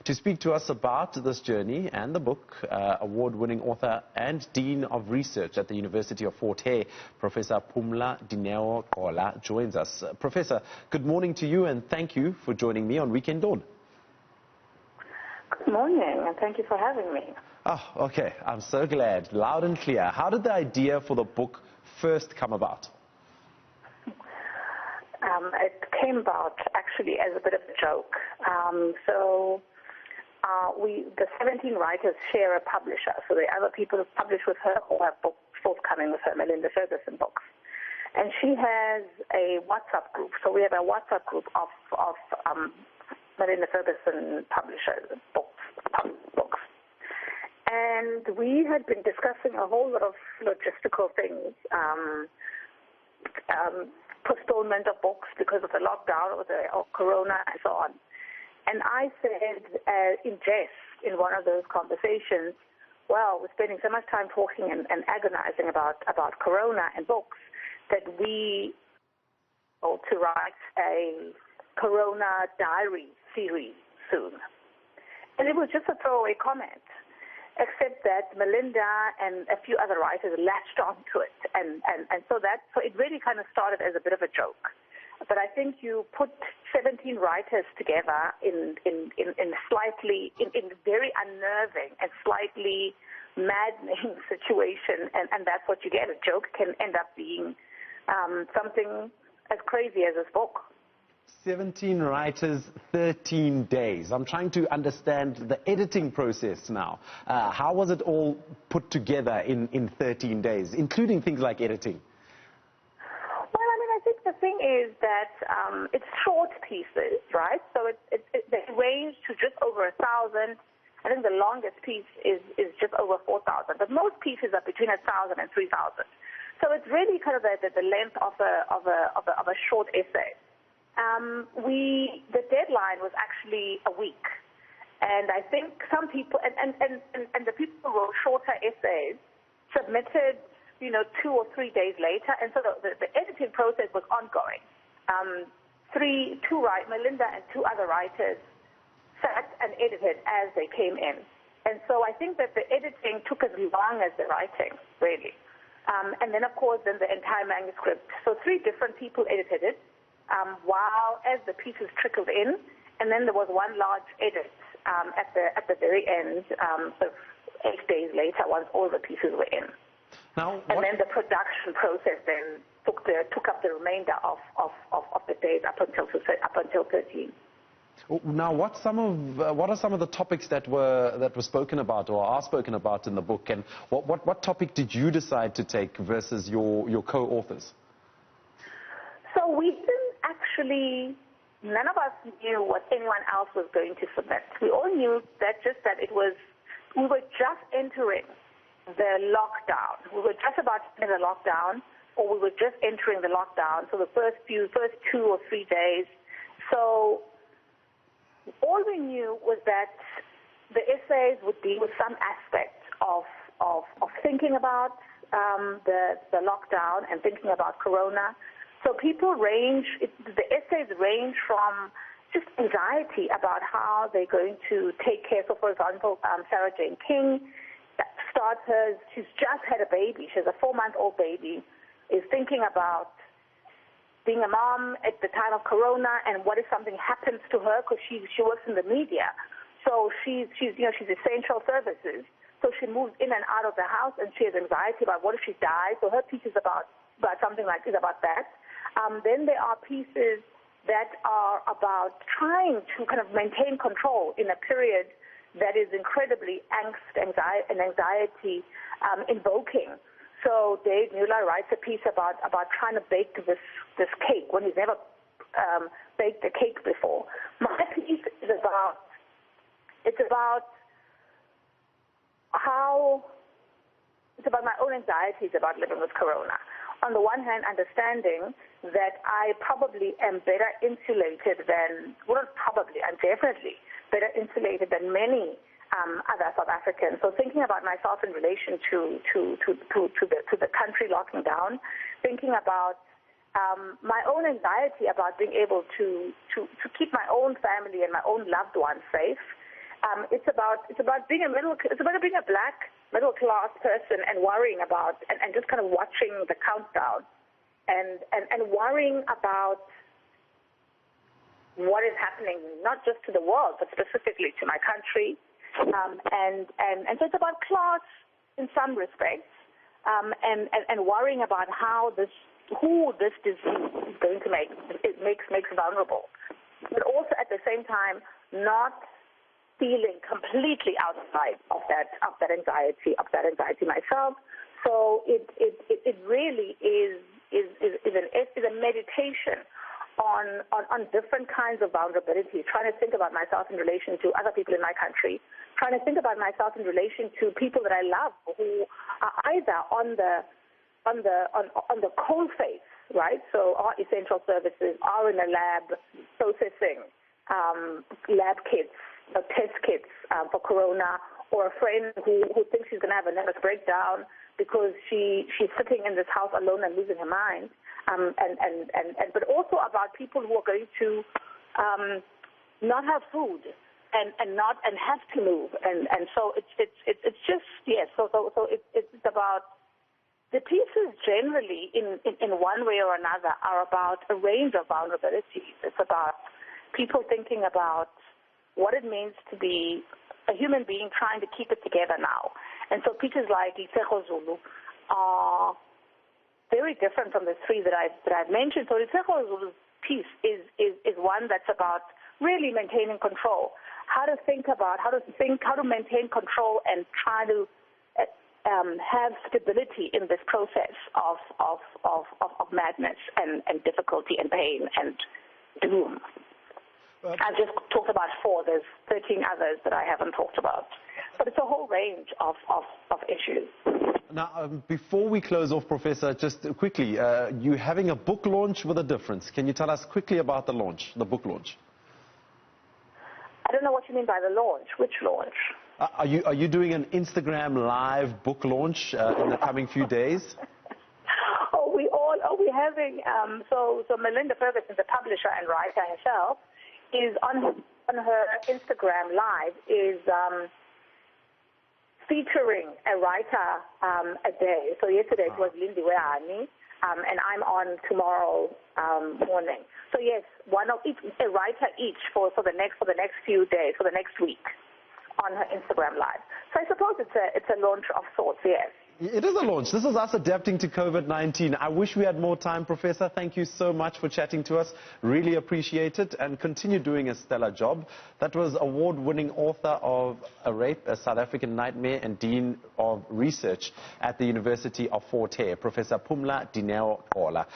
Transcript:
To speak to us about this journey and the book, award-winning author and Dean of Research at the University of Fort Hare, Professor Pumla Dineo Gqola, joins us. Professor, good morning to you and thank you for joining me on Weekend Dawn. Good morning and thank you for having me. Oh, okay. I'm so glad. Loud and clear. How did the idea for the book first come about? It came about actually as a bit of a joke. The 17 writers share a publisher, so the other people who publish with her or have books forthcoming with her, Melinda Ferguson books. And she has a WhatsApp group, so we have a WhatsApp group of Melinda Ferguson publishers books. And we had been discussing a whole lot of logistical things, postponement of books because of the lockdown or Corona and so on. And I said in jest in one of those conversations, well, we're spending so much time talking and agonizing about Corona and books that we ought to write a Corona diary series soon. And it was just a throwaway comment, except that Melinda and a few other writers latched onto it. And so it really kind of started as a bit of a joke. But I think you put 17 writers together in very unnerving and slightly maddening situation, and that's what you get. A joke can end up being something as crazy as this book. 17 writers, 13 days. I'm trying to understand the editing process now. How was it all put together in 13 days, including things like editing? Well, I mean, I think the thing is that it's short pieces, right? So they range to just over 1,000. I think the longest piece is just over 4,000, but most pieces are between 1,000 and 3,000. So it's really kind of the length of a short essay. The deadline was actually a week, and I think some people and the people who wrote shorter essays submitted, 2 or 3 days later, and so the editing process was ongoing. Melinda and 2 other writers sat and edited as they came in, and so I think that the editing took as long as the writing, really, and then of course the entire manuscript. So 3 different people edited it. While as the pieces trickled in, and then there was one large edit at the very end, sort of 8 days later, once all the pieces were in. Now, and then the production process then took up the remainder of the days up until 13. Now, what are some of the topics that were spoken about or are spoken about in the book, and what topic did you decide to take versus your co-authors? So we didn't actually, none of us knew what anyone else was going to submit. We all knew that we were just entering the lockdown. We were just about to enter the lockdown, or we were just entering the lockdown, so the first 2 or 3 days. So all we knew was that the essays would deal with some aspect of thinking about the lockdown and thinking about Corona. So the essays range from just anxiety about how they're going to take care. So, for example, Sarah Jane King she's just had a baby. She has a 4-month-old baby, is thinking about being a mom at the time of Corona and what if something happens to her, because she works in the media. So she's essential services. So she moves in and out of the house and she has anxiety about what if she dies. So her piece is about something like this, about that. Then there are pieces that are about trying to kind of maintain control in a period that is incredibly anxiety invoking. So Dave Mueller writes a piece about trying to bake this cake when he's never baked a cake before. My piece is about my own anxieties about living with Corona. On the one hand, understanding that I probably am better insulated than, well, not probably, I'm definitely better insulated than many other South Africans. So thinking about myself in relation to the country locking down, thinking about my own anxiety about being able to keep my own family and my own loved ones safe, It's about being being a black middle class person and worrying about and just kind of watching the countdown and worrying about what is happening, not just to the world, but specifically to my country. And so it's about class in some respects, and worrying about who this disease is going to makes vulnerable. But also at the same time, not feeling completely outside of that anxiety myself. So it really is a meditation on different kinds of vulnerability, trying to think about myself in relation to other people in my country, trying to think about myself in relation to people that I love who are either on the coal face, right? So are essential services, are in a lab processing lab kits, test kits for corona, or a friend who thinks she's going to have a nervous breakdown because she's sitting in this house alone and losing her mind. But also about people who are going to not have food and have to move, and so it's just yes. So it's about the pieces generally in one way or another are about a range of vulnerabilities. It's about people thinking about what it means to be a human being trying to keep it together now, and so pieces like Liteko Zulu are very different from the three that I've mentioned. So the Liteko piece is one that's about really maintaining control. How to maintain control and try to have stability in this process of madness and difficulty and pain and doom. I've just talked about 4. There's 13 others that I haven't talked about. But it's a whole range of issues. Now, before we close off, Professor, just quickly, you're having a book launch with a difference. Can you tell us quickly about the book launch? I don't know what you mean by the launch. Which launch? Are you doing an Instagram live book launch in the coming few days? We're having, so Melinda Ferguson, the publisher and writer herself, is on her Instagram live is featuring a writer a day. So yesterday it was Lindy Weani, and I'm on tomorrow morning. So yes, one of each, a writer each for the next few days, for the next week, on her Instagram live. So I suppose it's a launch of sorts. Yes. It is a launch. This is us adapting to COVID-19. I wish we had more time, Professor. Thank you so much for chatting to us. Really appreciate it, and continue doing a stellar job. That was award-winning author of A Rape, A South African Nightmare, and Dean of Research at the University of Fort Hare, Professor Pumla Dineo Gqola.